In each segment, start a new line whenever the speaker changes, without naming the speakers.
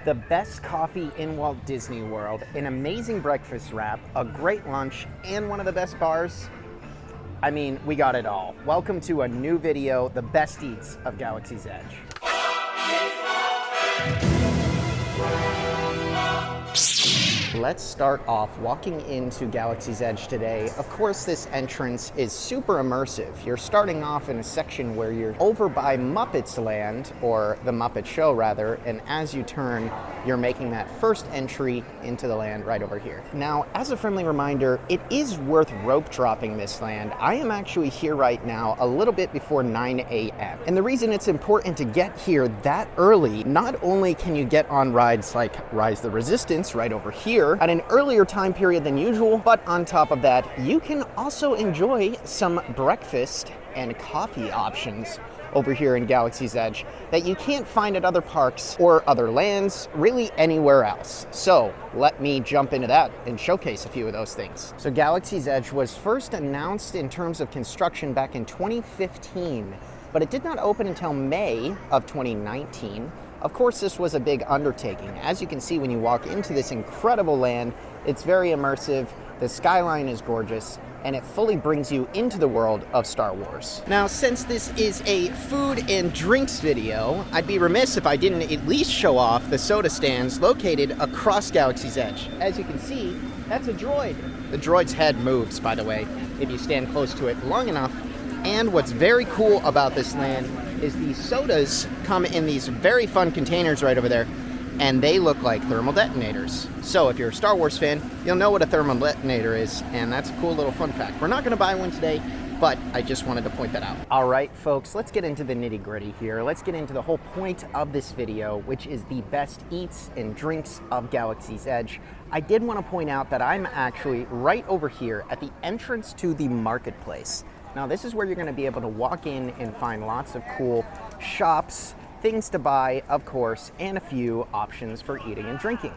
The best coffee in Walt Disney World, an amazing breakfast wrap, a great lunch, and one of the best bars. I mean, we got it all. Welcome to a new video, the best eats of Galaxy's Edge. Let's start off walking into Galaxy's Edge today. Of course, this entrance is super immersive. You're starting off in a section where you're over by Muppets Land, or the Muppet Show rather, and as you turn, you're making that first entry into the land right over here. Now, as a friendly reminder, it is worth rope dropping this land. I am actually here right now a little bit before 9 a.m. And the reason it's important to get here that early, not only can you get on rides like Rise the Resistance right over here, at an earlier time period than usual, but on top of that, you can also enjoy some breakfast and coffee options over here in Galaxy's Edge that you can't find at other parks or other lands, really anywhere else. So let me jump into that and showcase a few of those things. So Galaxy's Edge was first announced in terms of construction back in 2015, but it did not open until May of 2019. Of course, this was a big undertaking. As you can see when you walk into this incredible land, it's very immersive, the skyline is gorgeous, and it fully brings you into the world of Star Wars. Now, since this is a food and drinks video, I'd be remiss if I didn't at least show off the soda stands located across Galaxy's Edge. As you can see, that's a droid. The droid's head moves, by the way, if you stand close to it long enough. And what's very cool about this land is these sodas come in these very fun containers right over there, and they look like thermal detonators. So if you're a Star Wars fan, you'll know what a thermal detonator is, and that's a cool little fun fact. We're not gonna buy one today, but I just wanted to point that out. All right, folks, let's get into the nitty-gritty here. Let's get into the whole point of this video, which is the best eats and drinks of Galaxy's Edge. I did want to point out that I'm actually right over here at the entrance to the marketplace. Now, this is where you're going to be able to walk in and find lots of cool shops, things to buy, of course, and a few options for eating and drinking.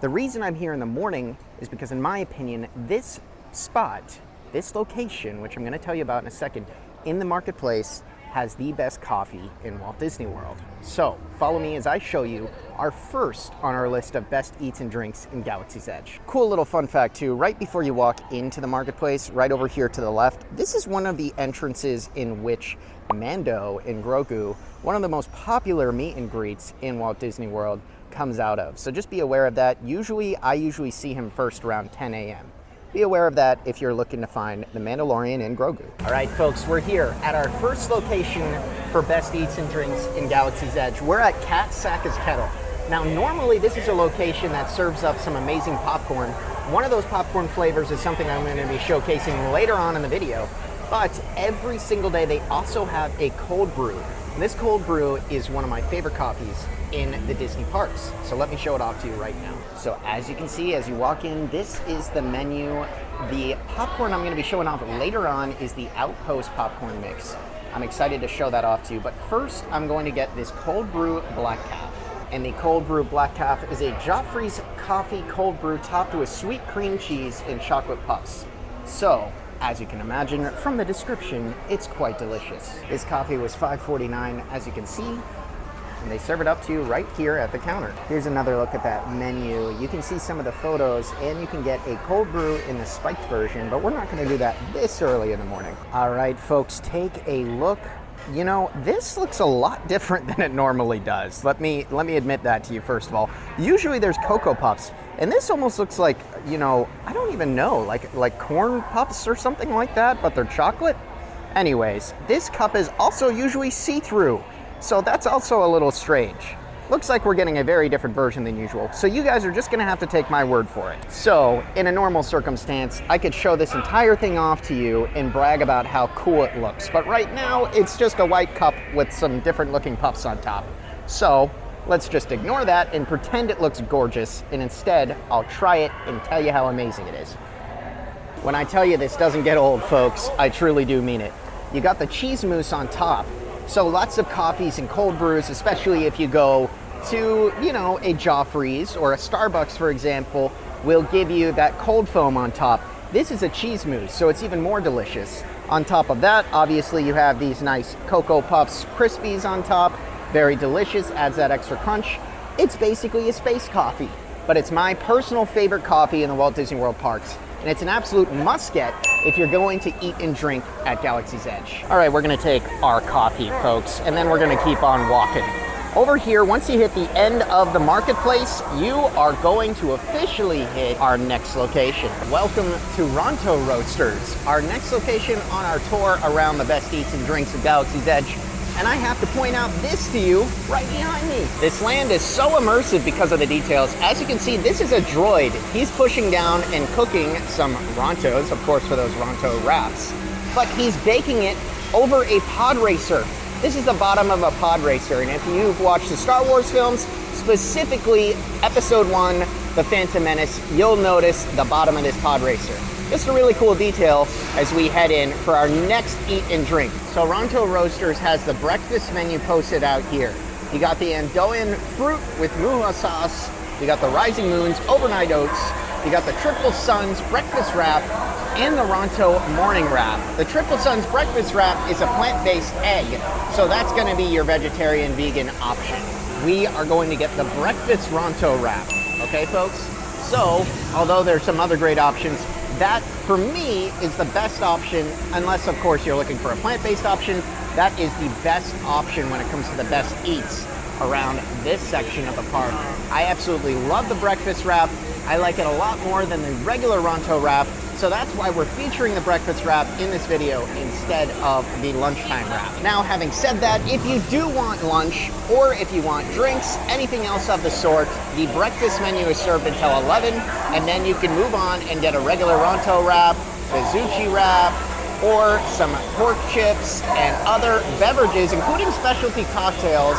The reason I'm here in the morning is because, in my opinion, this spot, this location, which I'm going to tell you about in a second, in the marketplace, has the best coffee in Walt Disney World. So follow me as I show you our first on our list of best eats and drinks in Galaxy's Edge. Cool little fun fact too, right before you walk into the marketplace, right over here to the left, this is one of the entrances in which Mando and Grogu, one of the most popular meet and greets in Walt Disney World, comes out of. So just be aware of that. I usually see him first around 10 a.m. Be aware of that if you're looking to find the Mandalorian and Grogu. All right, folks, we're here at our first location for best eats and drinks in Galaxy's Edge. We're at Saka's Kettle. Now, normally this is a location that serves up some amazing popcorn. One of those popcorn flavors is something I'm going to be showcasing later on in the video. But every single day they also have a cold brew. And this cold brew is one of my favorite coffees in the Disney parks. So let me show it off to you right now. So as you can see, as you walk in, this is the menu. The popcorn I'm going to be showing off later on is the Outpost popcorn mix. I'm excited to show that off to you. But first, I'm going to get this cold brew black calf. And the cold brew black calf is a Joffrey's coffee cold brew topped with sweet cream cheese and chocolate puffs. So, as you can imagine from the description, it's quite delicious. This coffee was $5.49, as you can see, and they serve it up to you right here at the counter. Here's another look at that menu. You can see some of the photos, and you can get a cold brew in the spiked version, but we're not going to do that this early in the morning. All right, folks, take a look. You know, this looks a lot different than it normally does. Let me admit that to you first of all. Usually there's Cocoa Puffs, and this almost looks like, you know, I don't even know, like corn puffs or something like that, but they're chocolate. Anyways, this cup is also usually see-through, so that's also a little strange. Looks like we're getting a very different version than usual, so you guys are just gonna have to take my word for it. So, in a normal circumstance, I could show this entire thing off to you and brag about how cool it looks, but right now, it's just a white cup with some different looking puffs on top. So, let's just ignore that and pretend it looks gorgeous, and instead, I'll try it and tell you how amazing it is. When I tell you this doesn't get old, folks, I truly do mean it. You got the cheese mousse on top, so lots of coffees and cold brews, especially if you go to, you know, a Joffrey's or a Starbucks, for example, will give you that cold foam on top. This is a cheese mousse, so it's even more delicious. On top of that, obviously, you have these nice Cocoa Puffs Crispies on top. Very delicious, adds that extra crunch. It's basically a space coffee, but it's my personal favorite coffee in the Walt Disney World parks. And it's an absolute must-get if you're going to eat and drink at Galaxy's Edge. All right, we're gonna take our coffee, folks, and then we're gonna keep on walking. Over here, once you hit the end of the marketplace, you are going to officially hit our next location. Welcome to Ronto Roasters, our next location on our tour around the best eats and drinks at Galaxy's Edge. And I have to point out this to you right behind me. This land is so immersive because of the details. As you can see, this is a droid. He's pushing down and cooking some Rontos, of course, for those Ronto wraps. But he's baking it over a pod racer. This is the bottom of a pod racer. And if you've watched the Star Wars films, specifically Episode 1, The Phantom Menace, you'll notice the bottom of this pod racer. Just a really cool detail as we head in for our next eat and drink. So Ronto Roasters has the breakfast menu posted out here. You got the Andoan fruit with muha sauce. You got the Rising Moons overnight oats. You got the Triple Suns breakfast wrap and the Ronto morning wrap. The Triple Suns breakfast wrap is a plant-based egg, so that's gonna be your vegetarian vegan option. We are going to get the breakfast Ronto wrap, okay folks? So, although there's some other great options, that, for me, is the best option, unless, of course, you're looking for a plant-based option. That is the best option when it comes to the best eats around this section of the park. I absolutely love the breakfast wrap. I like it a lot more than the regular Ronto wrap, so that's why we're featuring the breakfast wrap in this video instead of the lunchtime wrap. Now, having said that, if you do want lunch, or if you want drinks, anything else of the sort, the breakfast menu is served until 11, and then you can move on and get a regular Ronto wrap, the Zucchi wrap, or some pork chips and other beverages, including specialty cocktails.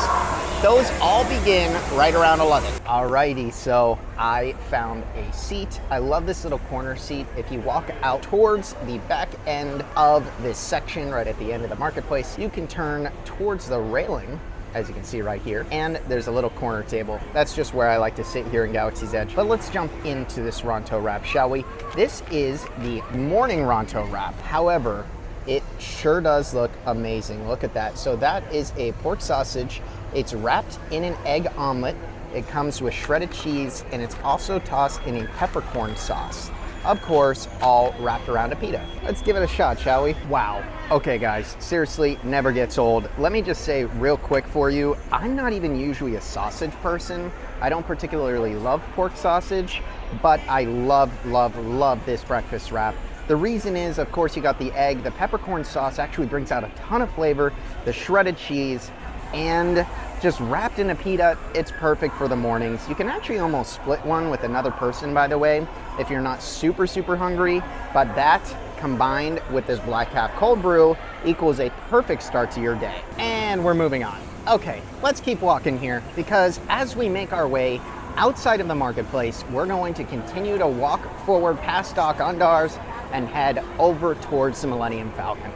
Those all begin right around 11. Alrighty, so I found a seat. I love this little corner seat. If you walk out towards the back end of this section, right at the end of the marketplace, you can turn towards the railing, as you can see right here, and there's a little corner table. That's just where I like to sit here in Galaxy's Edge. But let's jump into this Ronto wrap, shall we? This is the morning Ronto wrap. However, it sure does look amazing. Look at that. So that is a pork sausage. It's wrapped in an egg omelet. It comes with shredded cheese, and it's also tossed in a peppercorn sauce. Of course, all wrapped around a pita. Let's give it a shot, shall we? Wow. Okay, guys, seriously, never gets old. Let me just say real quick for you, I'm not even usually a sausage person. I don't particularly love pork sausage, but I love, love, love this breakfast wrap. The reason is, of course, you got the egg. The peppercorn sauce actually brings out a ton of flavor, the shredded cheese, and just wrapped in a pita, it's perfect for the mornings. You can actually almost split one with another person, by the way, if you're not super, super hungry. But that, combined with this black calf cold brew, equals a perfect start to your day. And we're moving on. Okay, let's keep walking here, because as we make our way outside of the marketplace, we're going to continue to walk forward past Doc Undar's and head over towards the Millennium Falcon.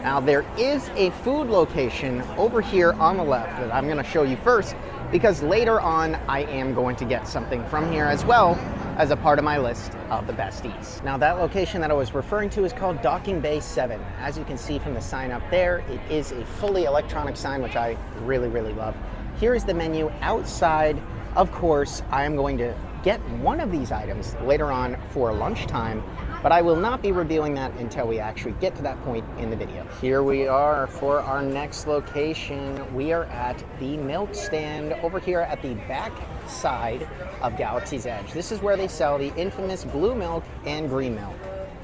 Now, there is a food location over here on the left that I'm going to show you first, because later on I am going to get something from here as well as a part of my list of the best eats. Now, that location that I was referring to is called Docking Bay 7. As you can see from the sign up there, it is a fully electronic sign, which I really, really love. Here is the menu outside. Of course, I am going to get one of these items later on for lunchtime, but I will not be revealing that until we actually get to that point in the video. Here we are for our next location. We are at the milk stand over here at the back side of Galaxy's Edge. This is where they sell the infamous blue milk and green milk.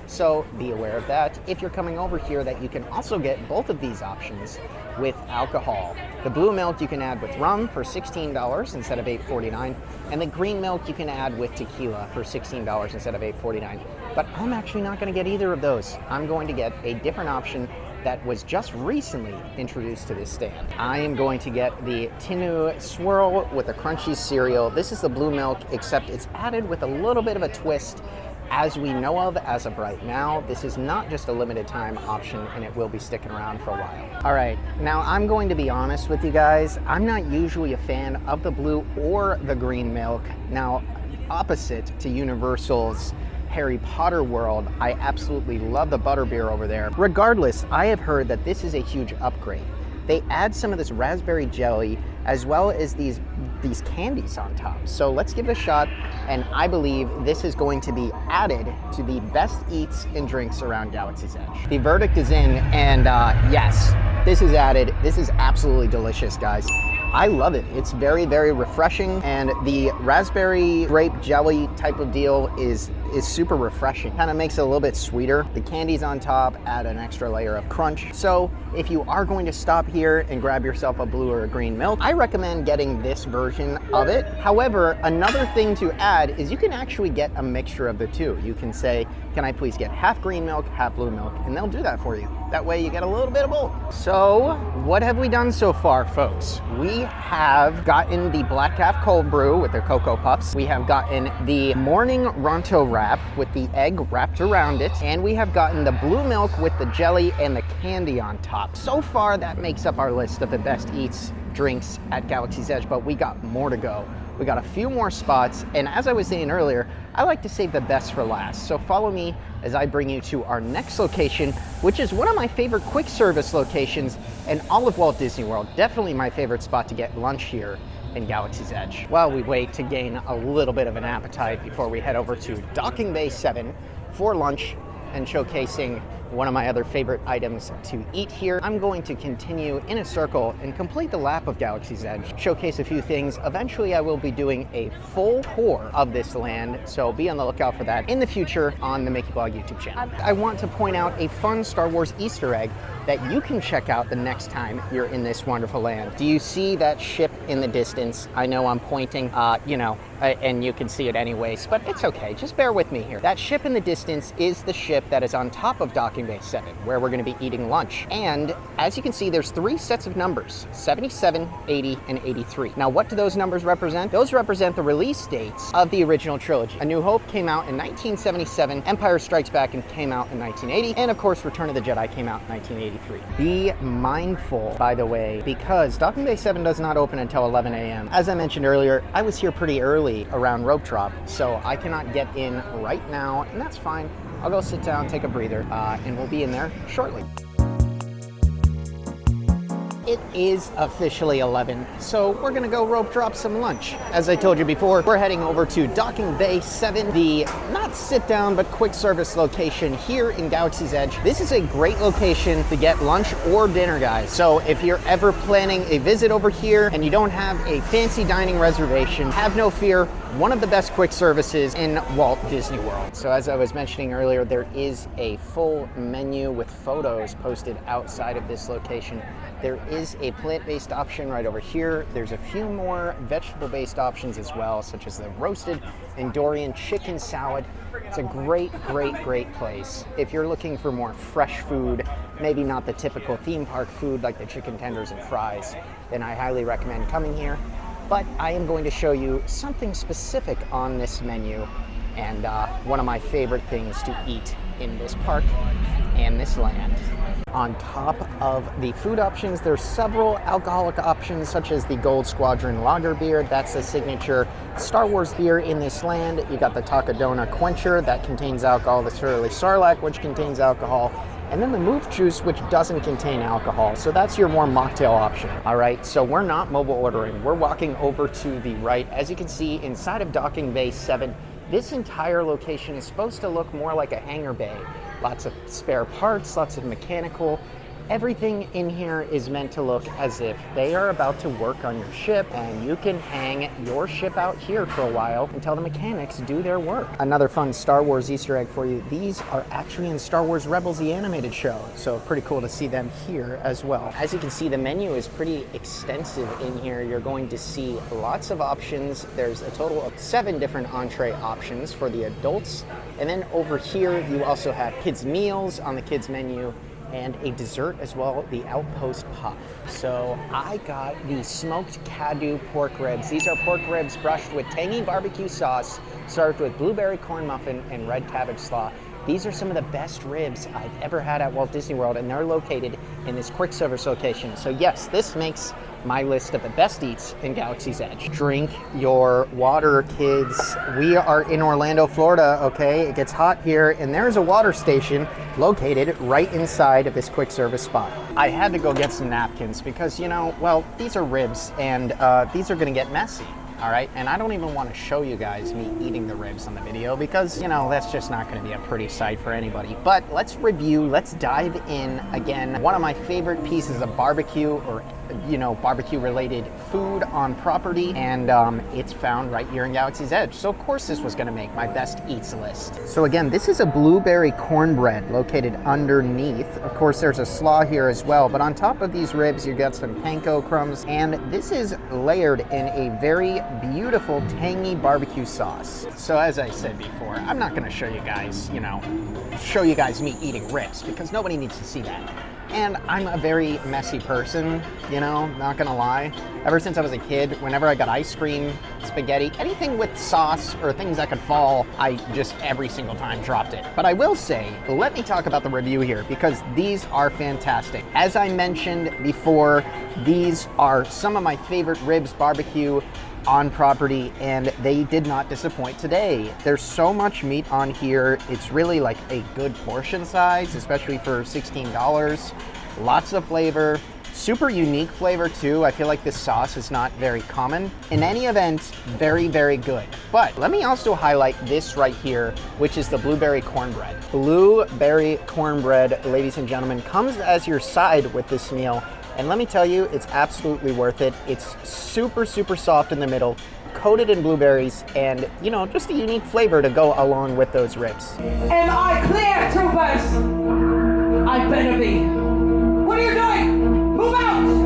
So be aware of that. If you're coming over here, that you can also get both of these options with alcohol. The blue milk you can add with rum for $16 instead of $8.49, and the green milk you can add with tequila for $16 instead of $8.49. But I'm actually not going to get either of those. I'm going to get a different option that was just recently introduced to this stand. I am going to get the Tinu Swirl with the crunchy cereal. This is the blue milk, except it's added with a little bit of a twist. As we know of as of right now, this is not just a limited time option, and it will be sticking around for a while. All right, now I'm going to be honest with you guys. I'm not usually a fan of the blue or the green milk. Now, opposite to Universal's Harry Potter world, I absolutely love the butterbeer over there. Regardless, I have heard that this is a huge upgrade. They add some of this raspberry jelly as well as these candies on top. So let's give it a shot, and I believe this is going to be added to the best eats and drinks around Galaxy's Edge. The verdict is in, and yes, this is added. This is absolutely delicious, guys. I love it. It's very, very refreshing, and the raspberry grape jelly type of deal is super refreshing. Kind of makes it a little bit sweeter. The candies on top add an extra layer of crunch. So if you are going to stop here and grab yourself a blue or a green milk, I recommend getting this version of it. However, another thing to add is you can actually get a mixture of the two. You can say, can I please get half green milk, half blue milk? And they'll do that for you. That way you get a little bit of both. So what have we done so far, folks? We have gotten the Black Calf Cold Brew with their Cocoa Puffs. We have gotten the Morning Ronto Wrap with the egg wrapped around it. And we have gotten the blue milk with the jelly and the candy on top. So far, that makes up our list of the best eats, drinks at Galaxy's Edge, but we got more to go. We got a few more spots, and as I was saying earlier, I like to save the best for last. So follow me as I bring you to our next location, which is one of my favorite quick service locations in all of Walt Disney World. Definitely my favorite spot to get lunch here in Galaxy's Edge. While we wait to gain a little bit of an appetite before we head over to Docking Bay 7 for lunch and showcasing one of my other favorite items to eat here, I'm going to continue in a circle and complete the lap of Galaxy's Edge, showcase a few things. Eventually I will be doing a full tour of this land, so be on the lookout for that in the future on the MickeyBlog YouTube channel. I want to point out a fun Star Wars Easter egg that you can check out the next time you're in this wonderful land. Do you see that ship in the distance? I know I'm pointing, and you can see it anyways, but it's okay, just bear with me here. That ship in the distance is the ship that is on top of Docking Bay 7, where we're gonna be eating lunch. And as you can see, there's 3 sets of numbers, 77, 80, and 83. Now, what do those numbers represent? Those represent the release dates of the original trilogy. A New Hope came out in 1977, Empire Strikes Back came out in 1980, and of course, Return of the Jedi came out in 1983. Be mindful, by the way, because Docking Bay 7 does not open until 11 a.m. As I mentioned earlier, I was here pretty early around rope drop, so I cannot get in right now, and that's fine. I'll go sit down, take a breather, and we'll be in there shortly. It is officially 11, so we're gonna go rope drop some lunch. As I told you before, we're heading over to Docking Bay 7, the not sit down but quick service location here in Galaxy's Edge. This is a great location to get lunch or dinner, guys. So if you're ever planning a visit over here and you don't have a fancy dining reservation, have no fear. One of the best quick services in Walt Disney World. So as I was mentioning earlier, there is a full menu with photos posted outside of this location. There is a plant-based option right over here. There's a few more vegetable-based options as well, such as the roasted Andorian chicken salad. It's a great, great, great place. If you're looking for more fresh food, maybe not the typical theme park food like the chicken tenders and fries, then I highly recommend coming here. But I am going to show you something specific on this menu and one of my favorite things to eat in this park and this land. On top of the food options, there's several alcoholic options such as the Gold Squadron Lager beer. That's the signature Star Wars beer in this land. You got the Takadona Quencher that contains alcohol, the Surly Sarlacc, which contains alcohol, and then the Moof Juice, which doesn't contain alcohol. So that's your more mocktail option. All right, so we're not mobile ordering. We're walking over to the right. As you can see, inside of Docking Bay 7, this entire location is supposed to look more like a hangar bay. Lots of spare parts, lots of mechanical. Everything in here is meant to look as if they are about to work on your ship, and you can hang your ship out here for a while until the mechanics do their work. Another fun Star Wars Easter egg for you. These are actually in Star Wars Rebels, the animated show, so pretty cool to see them here as well. As you can see, the menu is pretty extensive in here. You're going to see lots of options. There's a total of 7 different entree options for the adults, and then over here you also have kids' meals on the kids' menu, and a dessert as well, the Outpost Puff. So I got the smoked Cadu pork ribs. These are pork ribs brushed with tangy barbecue sauce, served with blueberry corn muffin and red cabbage slaw. These are some of the best ribs I've ever had at Walt Disney World, and they're located in this quick service location. So yes, this makes my list of the best eats in Galaxy's Edge. Drink your water, kids. We are in Orlando, Florida, okay? It gets hot here, and there's a water station located right inside of this quick service spot. I had to go get some napkins because, you know, well, these are ribs, and these are gonna get messy. All right, and I don't even want to show you guys me eating the ribs on the video because, you know, that's just not going to be a pretty sight for anybody. But let's review, let's dive in again. One of my favorite pieces of barbecue or, you know, barbecue related food on property, and it's found right here in Galaxy's Edge. So of course this was going to make my best eats list. So again, this is a blueberry cornbread located underneath. Of course there's a slaw here as well, but on top of these ribs you got some panko crumbs, and this is layered in a very beautiful tangy barbecue sauce. So as I said before, I'm not going to show you guys, you know, me eating ribs because nobody needs to see that. And I'm a very messy person, you know, not gonna lie. Ever since I was a kid, whenever I got ice cream, spaghetti, anything with sauce or things that could fall, I just every single time dropped it. But I will say, let me talk about the review here because these are fantastic. As I mentioned before, these are some of my favorite ribs barbecue on property, and they did not disappoint today. There's so much meat on here. It's really like a good portion size, especially for $16. Lots of flavor, super unique flavor too. I feel like this sauce is not very common. In any event, very, very good. But let me also highlight this right here, which is the blueberry cornbread. Blueberry cornbread, ladies and gentlemen, comes as your side with this meal. And let me tell you, it's absolutely worth it. It's super, super soft in the middle, coated in blueberries, and, you know, just a unique flavor to go along with those ribs.
Am I clear, troopers? I better be. What are you doing? Move out!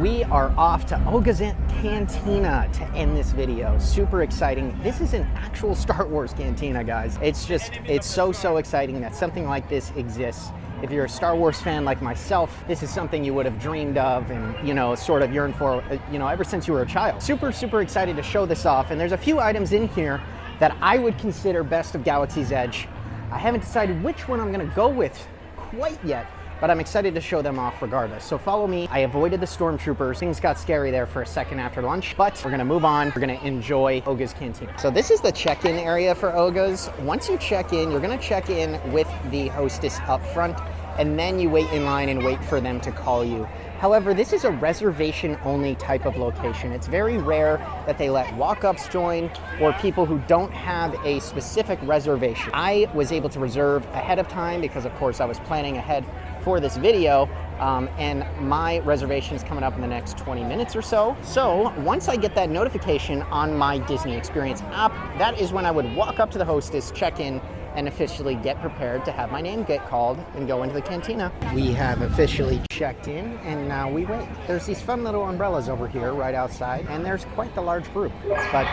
We are off to Oga's Cantina to end this video. Super exciting. This is an actual Star Wars cantina, guys. It's so exciting that something like this exists. If you're a Star Wars fan like myself, this is something you would have dreamed of and, you know, sort of yearned for, you know, ever since you were a child. Super excited to show this off. And there's a few items in here that I would consider best of Galaxy's Edge. I haven't decided which one I'm gonna go with quite yet, but I'm excited to show them off regardless. So follow me. I avoided the stormtroopers. Things got scary there for a second after lunch, but we're gonna move on. We're gonna enjoy Oga's Cantina. So this is the check-in area for Oga's. Once you check in, you're gonna check in with the hostess up front, and then you wait in line and wait for them to call you. However, this is a reservation-only type of location. It's very rare that they let walk-ups join or people who don't have a specific reservation. I was able to reserve ahead of time because, of course, I was planning ahead for this video, and my reservation is coming up in the next 20 minutes or so. So once I get that notification on my Disney Experience app, that is when I would walk up to the hostess, check in, and officially get prepared to have my name get called and go into the cantina. We have officially checked in, and now we wait. There's these fun little umbrellas over here right outside, and there's quite the large group. But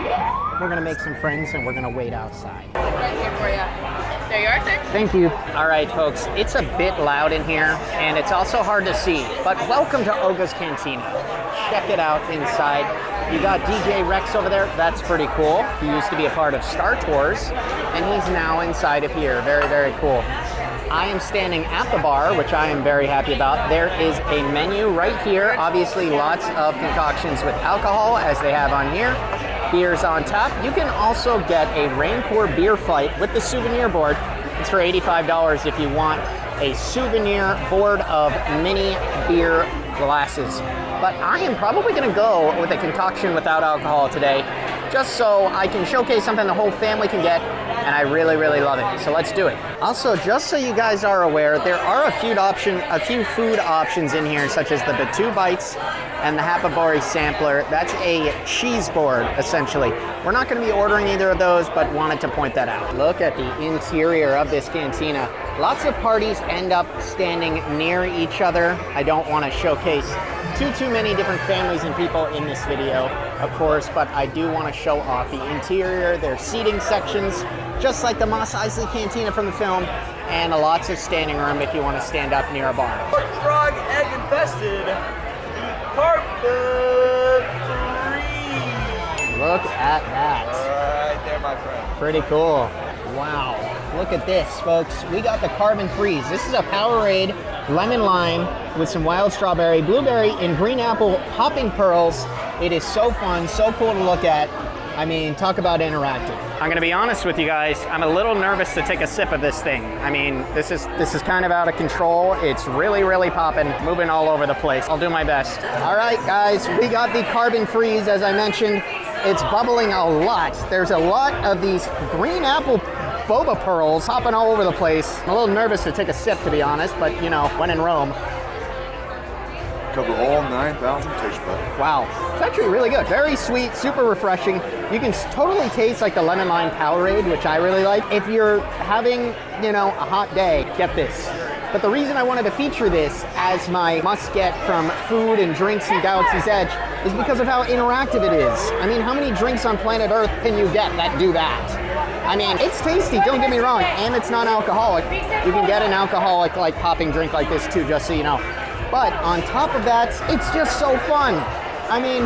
we're gonna make some friends and we're gonna wait outside.
Right here for you. There you are, sir.
Thank you. All right, folks, it's a bit loud in here, and it's also hard to see, but welcome to Oga's Cantina. Check it out inside. You got DJ Rex over there. That's pretty cool. He used to be a part of Star Tours, and he's now inside of here. Very cool. I am standing at the bar, which I am very happy about. There is a menu right here. Obviously, lots of concoctions with alcohol, as they have on here. Beers on tap. You can also get a Rancor beer flight with the souvenir board. It's for $85 if you want a souvenir board of mini beer glasses. But I am probably gonna go with a concoction without alcohol today, just so I can showcase something the whole family can get, and I really love it. So let's do it. Also, just so you guys are aware, there are a few food options in here, such as the Batu Bites and the Hapabori Sampler. That's a cheese board, essentially. We're not gonna be ordering either of those, but wanted to point that out. Look at the interior of this cantina. Lots of parties end up standing near each other. I don't wanna showcase too many different families and people in this video, of course, but I do want to show off the interior. There's seating sections, just like the Mos Eisley Cantina from the film, and lots of standing room if you want to stand up near a bar.
Frog egg infested. Carpet free.
Look at that.
All right there, my friend.
Pretty cool. Wow, look at this, folks. We got the Carbon Freeze. This is a Powerade lemon lime with some wild strawberry, blueberry, and green apple popping pearls. It is so fun, so cool to look at. I mean, talk about interactive. I'm gonna be honest with you guys, I'm a little nervous to take a sip of this thing. I mean, this is kind of out of control. It's really, really popping, moving all over the place. I'll do my best. All right, guys, we got the Carbon Freeze, as I mentioned. It's bubbling a lot. There's a lot of these green apple boba pearls popping all over the place. I'm a little nervous to take a sip, to be honest, but you know, when in Rome.
Cover all 9,000 taste buds.
Wow, it's actually really good. Very sweet, super refreshing. You can totally taste like the lemon lime Powerade, which I really like. If you're having, you know, a hot day, get this. But the reason I wanted to feature this as my must-get from food and drinks in Galaxy's Edge is because of how interactive it is. I mean, how many drinks on planet Earth can you get that do that? I mean, it's tasty, don't get me wrong, and it's non-alcoholic. You can get an alcoholic, like, popping drink like this too, just so you know. But on top of that, it's just so fun. I mean,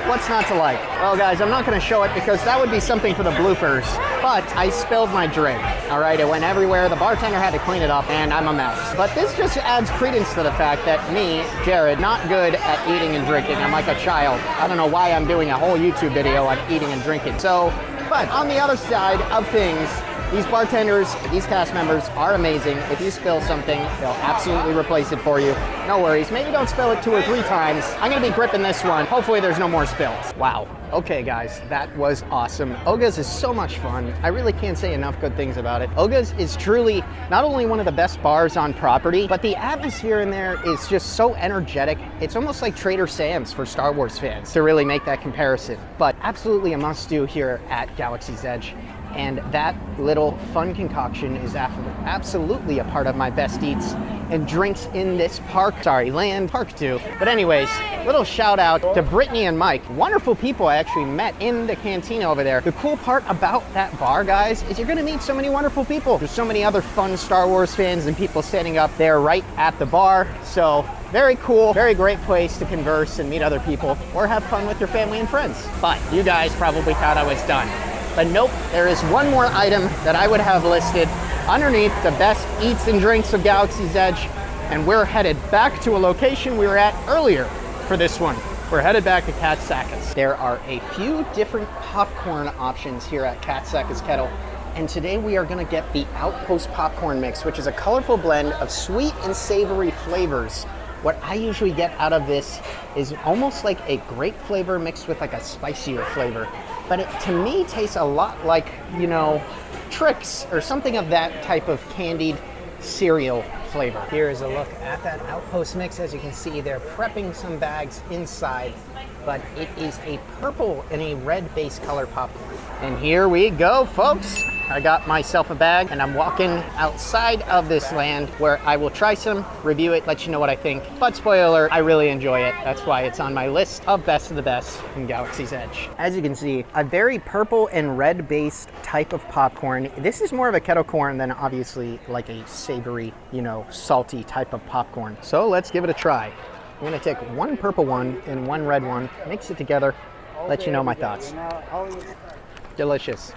what's not to like? Well, guys, I'm not gonna show it because that would be something for the bloopers, but I spilled my drink, all right? It went everywhere. The bartender had to clean it up, and I'm a mess. But this just adds credence to the fact that me, Jared, not good at eating and drinking. I'm like a child. I don't know why I'm doing a whole YouTube video on eating and drinking. So, but on the other side of things, these bartenders, these cast members are amazing. If you spill something, they'll absolutely replace it for you. No worries. Maybe don't spill it 2 or 3 times. I'm gonna be gripping this one. Hopefully there's no more spills. Wow. Okay, guys, that was awesome. Oga's is so much fun. I really can't say enough good things about it. Oga's is truly not only one of the best bars on property, but the atmosphere in there is just so energetic. It's almost like Trader Sam's for Star Wars fans, to really make that comparison. But absolutely a must-do here at Galaxy's Edge. And that little fun concoction is absolutely a part of my best eats and drinks in this park. Sorry, land, park too. But anyways, little shout out to Brittany and Mike. Wonderful people I actually met in the Cantina over there. The cool part about that bar, guys, is you're gonna meet so many wonderful people. There's so many other fun Star Wars fans and people standing up there right at the bar. So very cool, very great place to converse and meet other people or have fun with your family and friends. But you guys probably thought I was done. But nope, there is one more item that I would have listed underneath the best eats and drinks of Galaxy's Edge, and we're headed back to a location we were at earlier for this one. We're headed back to Cat Saka's. There are a few different popcorn options here at Cat Saka's Kettle, and today we are gonna get the Outpost popcorn mix, which is a colorful blend of sweet and savory flavors. What I usually get out of this is almost like a grape flavor mixed with like a spicier flavor. But it, to me, tastes a lot like, you know, Trix or something of that type of candied cereal flavor. Here is a look at that Outpost mix. As you can see, they're prepping some bags inside, but it is a purple and a red base color popcorn. And here we go, folks. I got myself a bag and I'm walking outside of this land where I will try some, review it, let you know what I think. But spoiler alert, I really enjoy it. That's why it's on my list of best of the best in Galaxy's Edge. As you can see, a very purple and red based type of popcorn. This is more of a kettle corn than obviously like a savory, you know, salty type of popcorn. So let's give it a try. I'm gonna take one purple one and one red one, mix it together, let you know my thoughts. Delicious.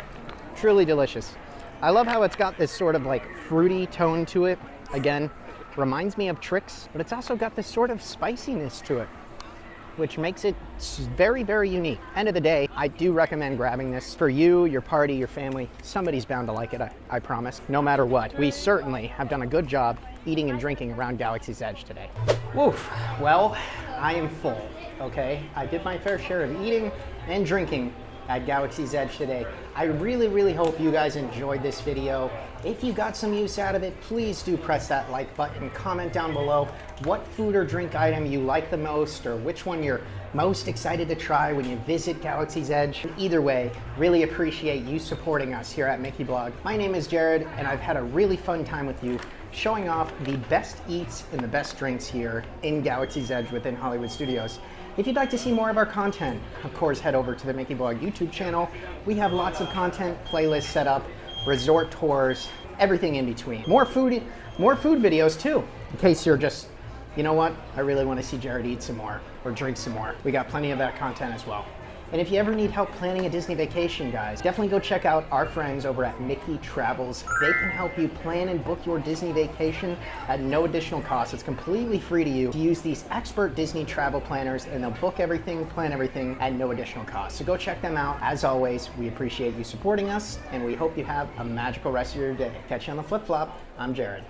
Truly delicious. I love how it's got this sort of like fruity tone to it. Again, reminds me of Trix, but it's also got this sort of spiciness to it, which makes it very, very unique. End of the day, I do recommend grabbing this for you, your party, your family. Somebody's bound to like it, I promise. No matter what, we certainly have done a good job eating and drinking around Galaxy's Edge today. Woof, well, I am full, okay? I did my fair share of eating and drinking at Galaxy's Edge today. I really, really hope you guys enjoyed this video. If you got some use out of it, please do press that like button, comment down below what food or drink item you like the most or which one you're most excited to try when you visit Galaxy's Edge. Either way, really appreciate you supporting us here at MickeyBlog. My name is Jared and I've had a really fun time with you showing off the best eats and the best drinks here in Galaxy's Edge within Hollywood Studios. If you'd like to see more of our content, of course, head over to the MickeyBlog YouTube channel. We have lots of content, playlists set up, resort tours, everything in between. More food videos too, in case you're just, you know what, I really want to see Jared eat some more or drink some more. We got plenty of that content as well. And if you ever need help planning a Disney vacation, guys, definitely go check out our friends over at Mickey Travels. They can help you plan and book your Disney vacation at no additional cost. It's completely free to you to use these expert Disney travel planners, and they'll book everything, plan everything at no additional cost. So go check them out. As always, we appreciate you supporting us, and we hope you have a magical rest of your day. Catch you on the flip-flop. I'm Jared.